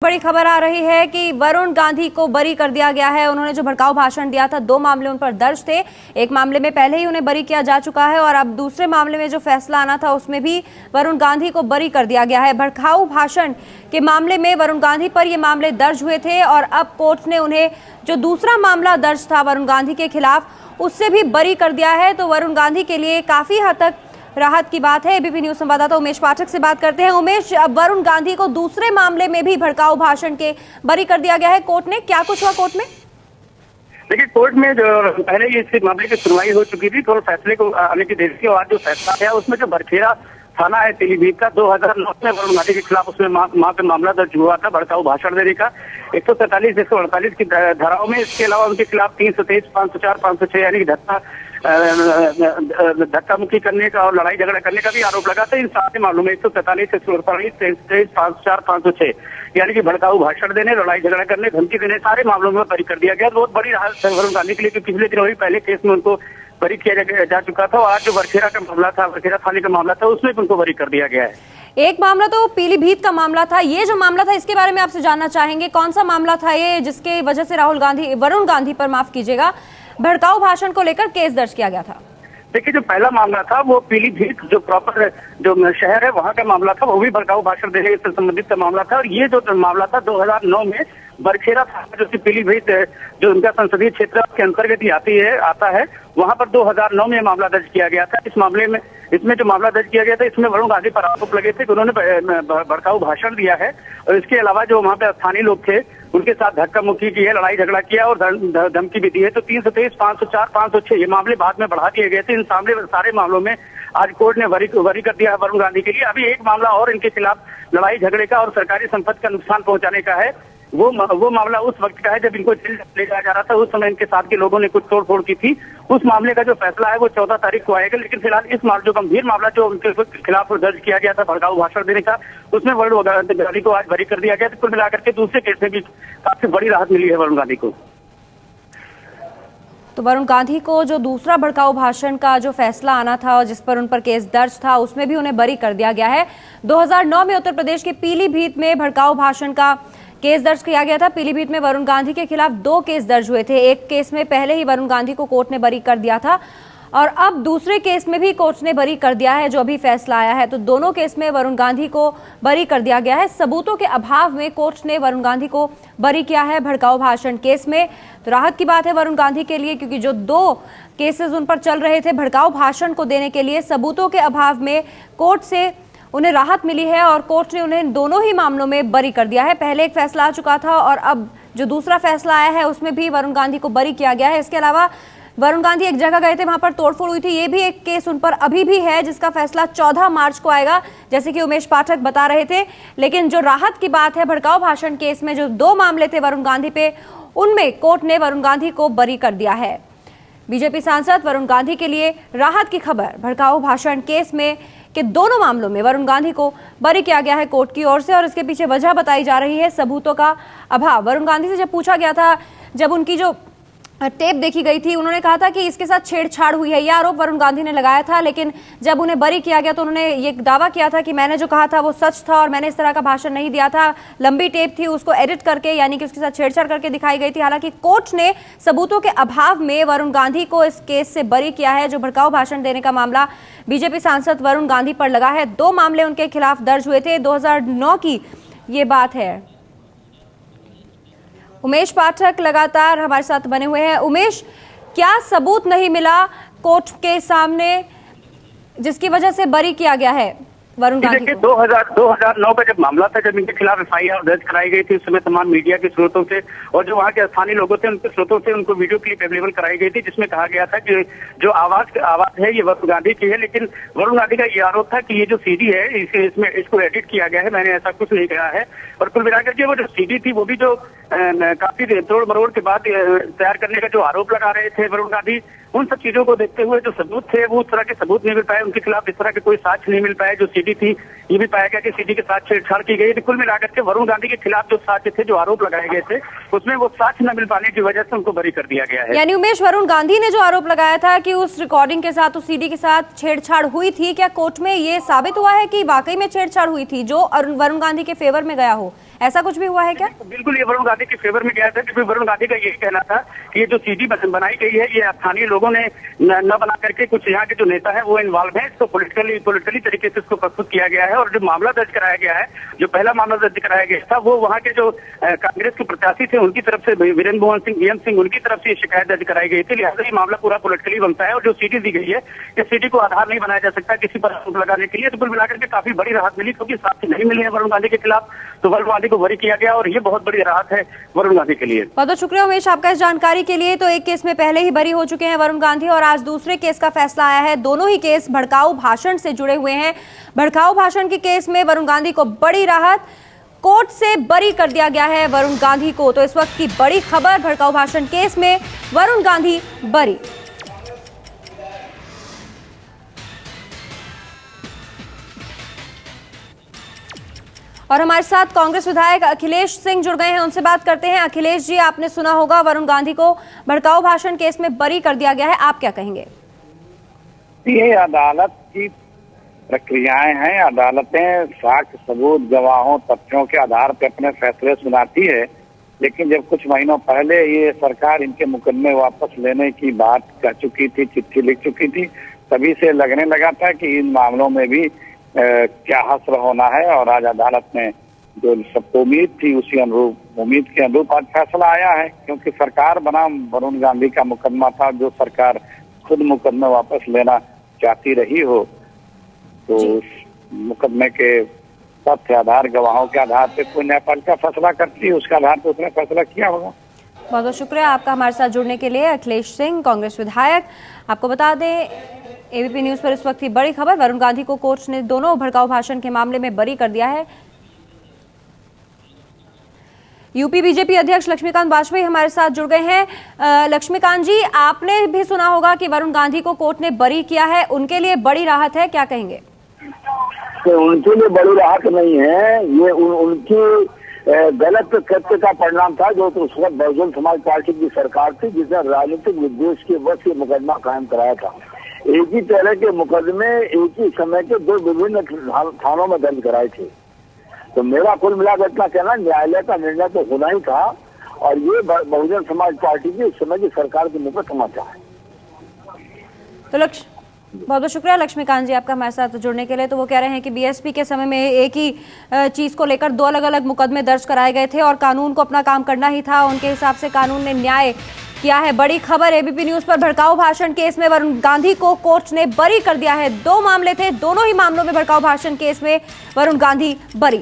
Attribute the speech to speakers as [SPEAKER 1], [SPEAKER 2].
[SPEAKER 1] बड़ी खबर आ रही है कि वरुण गांधी को बरी कर दिया गया है। उन्होंने जो भड़काऊ भाषण दिया था, 2 मामले उन पर दर्ज थे। एक मामले में पहले ही उन्हें बरी किया जा चुका है और अब दूसरे मामले में जो फैसला आना था उसमें भी वरुण गांधी को बरी कर दिया गया है। भड़काऊ भाषण के मामले में वरुण गांधी पर ये मामले दर्ज हुए थे और अब कोर्ट ने उन्हें जो दूसरा मामला दर्ज था वरुण गांधी के खिलाफ उससे भी बरी कर दिया है। तो वरुण गांधी के लिए काफी हद तक राहत की बात है। एबीपी न्यूज संवाददाता उमेश पाठक से बात करते हैं। उमेश, अब वरुण गांधी को दूसरे मामले में भी भड़काऊ भाषण के बरी कर दिया गया है कोर्ट ने। क्या कुछ हुआ कोर्ट में?
[SPEAKER 2] देखिए, कोर्ट में जो पहले इस मामले की सुनवाई हो चुकी थी, तो फैसले को आने की देर थी और आज जो फैसला आया उसमें जो बरखेड़ा थाना है पीलीभीत का, 2009 में वरुण गांधी के खिलाफ उसमें मां पे मामला दर्ज हुआ था भड़काऊ भाषण देने का 147, 148 की धाराओं में। इसके अलावा उनके खिलाफ 323, 504, 506 यानी धक्का मुक्की करने का और लड़ाई झगड़ा करने का भी आरोप लगा था। इन सारे मामलों में 147, 148, 23, 504, 506 यानी कि भड़काऊ भाषण देने, लड़ाई झगड़ा करने, धमकी देने, सारे मामलों में बरी कर दिया गया। बहुत बड़ी राहत है वरुण गांधी के लिए, क्योंकि पिछले दिनों ही पहले केस में उनको बरी किया जा चुका था और आज जो बरखेड़ा का मामला था, बरखेड़ा थाने का मामला था, उसमें भी उनको बरी कर दिया गया है।
[SPEAKER 1] एक मामला तो पीलीभीत का मामला था, ये जो मामला था इसके बारे में आपसे जानना चाहेंगे। कौन सा मामला था ये जिसके वजह से वरुण गांधी पर, माफ कीजिएगा, भड़काऊ भाषण को लेकर केस दर्ज किया गया था?
[SPEAKER 2] देखिए, जो पहला मामला था वो पीलीभीत जो प्रॉपर जो शहर है वहां का मामला था, वो भी भड़काऊ भाषण देने से संबंधित मामला था। और ये जो मामला था 2009 में बरखेड़ा थाना जो कि पीलीभीत जो उनका संसदीय क्षेत्र के अंतर्गत ही आता है, वहां पर 2009 में मामला दर्ज किया गया था। इस मामले में इसमें जो मामला दर्ज किया गया था, इसमें वरुण गांधी पर आरोप लगे थे कि उन्होंने भड़काऊ भाषण दिया है और इसके अलावा जो वहां पे स्थानीय लोग थे उनके साथ धक्का मुक्की की है, लड़ाई झगड़ा किया और धमकी भी दी है। तो 323, 504, 506 ये मामले बाद में बढ़ा दिए गए थे। इन सारे मामलों में आज कोर्ट ने बरी कर दिया है वरुण गांधी के लिए। अभी एक मामला और इनके खिलाफ लड़ाई झगड़े का और सरकारी संपत्ति का नुकसान पहुंचाने का है। वो मामला उस वक्त का है जब इनको जेल ले जाया जा रहा था। उस समय इनके साथ के लोगों ने कुछ तोड़फोड़ की थी। उस मामले का जो फैसला है वो 14 तारीख को आएगा। लेकिन फिलहाल इस जो गंभीर मामला जो उनके खिलाफ दर्ज किया गया था भड़काऊ भाषण देने का, उसमें वरुण गांधी को आज बरी कर दिया गया। तो कुल मिलाकर के दूसरे केस में भी काफी बड़ी राहत मिली है वरुण गांधी को।
[SPEAKER 1] तो वरुण गांधी को जो दूसरा भड़काऊ भाषण का जो फैसला आना था और जिस पर उन पर केस दर्ज था, उसमें भी उन्हें बरी कर दिया गया है। 2009 में उत्तर प्रदेश के पीलीभीत में भड़काऊ भाषण का केस दर्ज किया गया था। पीलीभीत में वरुण गांधी के खिलाफ 2 केस दर्ज हुए थे। एक केस में पहले ही वरुण गांधी को कोर्ट ने बरी कर दिया था और अब दूसरे केस में भी कोर्ट ने बरी कर दिया है, जो अभी फैसला आया है। तो दोनों केस में वरुण गांधी को बरी कर दिया गया है। सबूतों के अभाव में कोर्ट ने वरुण गांधी को बरी किया है भड़काऊ भाषण केस में। तो राहत की बात है वरुण गांधी के लिए, क्योंकि जो 2 केसेस उन पर चल रहे थे भड़काऊ भाषण को देने के लिए, सबूतों के अभाव में कोर्ट से उन्हें राहत मिली है और कोर्ट ने उन्हें दोनों ही मामलों में बरी कर दिया है। पहले एक फैसला आ चुका था और अब जो दूसरा फैसला आया है उसमें भी वरुण गांधी को बरी किया गया है। इसके अलावा वरुण गांधी एक जगह गए थे, वहां पर तोड़फोड़ हुई थी, ये भी एक केस उन पर अभी भी है जिसका फैसला 14 मार्च को आएगा, जैसे कि उमेश पाठक बता रहे थे। लेकिन जो राहत की बात है, भड़काऊ भाषण केस में जो 2 मामले थे वरुण गांधी पे, उनमें कोर्ट ने वरुण गांधी को बरी कर दिया है। बीजेपी सांसद वरुण गांधी के लिए राहत की खबर, भड़काऊ भाषण केस में कि दोनों मामलों में वरुण गांधी को बरी किया गया है कोर्ट की ओर से और इसके पीछे वजह बताई जा रही है सबूतों का अभाव। वरुण गांधी से जब पूछा गया था, जब उनकी जो टेप देखी गई थी, उन्होंने कहा था कि इसके साथ छेड़छाड़ हुई है, यह आरोप वरुण गांधी ने लगाया था। लेकिन जब उन्हें बरी किया गया तो उन्होंने ये दावा किया था कि मैंने जो कहा था वो सच था और मैंने इस तरह का भाषण नहीं दिया था। लंबी टेप थी, उसको एडिट करके यानी कि उसके साथ छेड़छाड़ करके दिखाई गई थी। हालांकि कोर्ट ने सबूतों के अभाव में वरुण गांधी को इस केस से बरी किया है। जो भड़काऊ भाषण देने का मामला बीजेपी सांसद वरुण गांधी पर लगा है, 2 मामले उनके खिलाफ दर्ज हुए थे। 2009 की ये बात है। उमेश पाठक लगातार हमारे साथ बने हुए हैं। उमेश, क्या सबूत नहीं मिला कोर्ट के सामने जिसकी वजह से बरी किया गया है वरुण गांधी को?
[SPEAKER 2] 2009 का जब मामला था, जब इनके खिलाफ FIR दर्ज कराई गई थी, उस समय तमाम मीडिया के स्रोतों से और जो वहाँ के स्थानीय लोगों थे उनके स्रोतों से उनको वीडियो क्लिप अवेलेबल कराई गई थी, जिसमें कहा गया था कि जो आवाज है ये वरुण गांधी की है। लेकिन वरुण गांधी का ये आरोप था कि ये जो CD है इसमें इसको एडिट किया गया है, मैंने ऐसा कुछ नहीं कहा है। और कुल मिलाकर के वो जो CD थी वो भी जो काफी तोड़ मरोड़ के बाद तैयार करने का जो आरोप लगा रहे थे वरुण गांधी, उन सब चीजों को देखते हुए जो सबूत थे वो उस तरह के सबूत नहीं मिल पाए, उनके खिलाफ इस तरह के कोई साक्ष्य नहीं मिल पाए। जो सीडी थी ये भी पाया गया कि सीडी के साथ छेड़छाड़ की गई। कुल मिलाकर के वरुण गांधी के खिलाफ जो साक्ष्य थे, जो आरोप लगाए गए थे, उसमें वो साक्ष्य न मिल पाने की वजह से उनको बरी कर दिया गया है।
[SPEAKER 1] यानी उमेश, वरुण गांधी ने जो आरोप लगाया था कि उस रिकॉर्डिंग के साथ, उस सीडी के साथ छेड़छाड़ हुई थी, क्या कोर्ट में ये साबित हुआ है कि वाकई में छेड़छाड़ हुई थी जो वरुण गांधी के फेवर में गया हो? ऐसा कुछ भी हुआ है क्या?
[SPEAKER 2] बिल्कुल, ये वरुण गांधी के फेवर में गया था, क्योंकि वरुण गांधी का यही कहना था कि ये जो सीडी बनाई गई है ये स्थानीय लोगों ने न बना करके कुछ यहाँ के जो नेता है वो इन्वॉल्व है, इसको पोलिटिकली तरीके से इसको प्रस्तुत किया गया है। और जो मामला दर्ज कराया गया है, जो पहला मामला दर्ज कराया गया था, वो वहाँ के जो कांग्रेस के प्रत्याशी थे उनकी तरफ से, वीरेंद्र मोहन सिंह, बीएम सिंह, उनकी तरफ से शिकायत दर्ज कराई गई थी। लिहाजा ये मामला पूरा पोलिटिकली बनता है। और जो सीडी दी गई है, इस सीडी को आधार नहीं बनाया जा सकता किसी पर आरोप लगाने के लिए। तो कुल मिलाकर के काफी बड़ी राहत मिली, क्योंकि साक्ष्य नहीं मिले हैं वरुण गांधी के खिलाफ, तो वरुण गांधी को बरी किया गया और ये बहुत बड़ी राहत है वरुण गांधी के लिए।
[SPEAKER 1] बहुत बहुत शुक्रिया उमेश आपका इस जानकारी के लिए। तो एक केस में पहले ही बरी हो चुके हैं वरुण गांधी और आज दूसरे केस का फैसला आया है। दोनों ही केस भड़काऊ भाषण से जुड़े हुए हैं। भड़काऊ भाषण के केस में वरुण गांधी को बड़ी राहत, कोर्ट से बरी कर दिया गया है वरुण गांधी को। तो इस वक्त की बड़ी खबर, भड़काऊ भाषण केस में वरुण गांधी बरी। और हमारे साथ कांग्रेस विधायक अखिलेश सिंह जुड़ गए हैं, उनसे बात करते हैं। अखिलेश जी, आपने सुना होगा वरुण गांधी को भड़काऊ भाषण केस में बरी कर दिया गया है, आप क्या कहेंगे?
[SPEAKER 3] ये अदालत की प्रक्रियाएं हैं। अदालतें साक्ष्य, सबूत, गवाहों, तथ्यों के आधार पर अपने फैसले सुनाती है। लेकिन जब कुछ महीनों पहले ये सरकार इनके मुकदमे वापस लेने की बात कह चुकी थी, चिट्ठी लिख चुकी थी, तभी से लगने लगा था कि इन मामलों में भी क्या हश्र होना है। और आज अदालत में जो सबको उम्मीद थी उसी अनुरूप, उम्मीद के अनुरूप आज फैसला आया है। क्योंकि सरकार बनाम वरुण गांधी का मुकदमा था, जो सरकार खुद मुकदमे वापस लेना चाहती रही हो, तो उस मुकदमे के तथ्य आधार, गवाहों के आधार पे कोई न्यायपालिका फैसला करती है, उसके आधार पर उसने फैसला किया होगा।
[SPEAKER 1] बहुत बहुत शुक्रिया आपका हमारे साथ जुड़ने के लिए, अखिलेश सिंह, कांग्रेस विधायक। आपको बता दें, एबीपी न्यूज पर इस वक्त की बड़ी खबर, वरुण गांधी को कोर्ट ने दोनों भड़काऊ भाषण के मामले में बरी कर दिया है। यूपी बीजेपी अध्यक्ष लक्ष्मीकांत वाजपेयी हमारे साथ जुड़ गए हैं। लक्ष्मीकांत जी, आपने भी सुना होगा कि वरुण गांधी को कोर्ट ने बरी किया है, उनके लिए बड़ी राहत है, क्या कहेंगे?
[SPEAKER 4] तो उनके लिए बड़ी राहत नहीं है, ये उनकी गलत कृत्य का परिणाम था, जो तो उस वक्त बहुजन समाज पार्टी की सरकार थी, जिसने राजनीतिक विद्वेष के वश ये मुकदमा कायम कराया था। एक ही तरह के मुकदमे एक ही समय के दो विभिन्न थानों में दर्ज कराए थे। तो मेरा कुल मिलाकर इतना कहना, न्यायालय का निर्णय तो होना ही था, और ये बहुजन समाज पार्टी की उस समय की सरकार के मुंह पर तमाचा है।
[SPEAKER 1] तो बहुत बहुत शुक्रिया लक्ष्मीकांत जी आपका हमारे साथ जुड़ने के लिए। तो वो कह रहे हैं कि बीएसपी के समय में एक ही चीज को लेकर दो अलग अलग मुकदमे दर्ज कराए गए थे और कानून को अपना काम करना ही था। उनके हिसाब से कानून ने न्याय किया है। बड़ी खबर एबीपी न्यूज पर, भड़काऊ भाषण केस में वरुण गांधी को कोर्ट ने बरी कर दिया है। दो मामले थे, दोनों ही मामलों में भड़काऊ भाषण केस में वरुण गांधी बरी।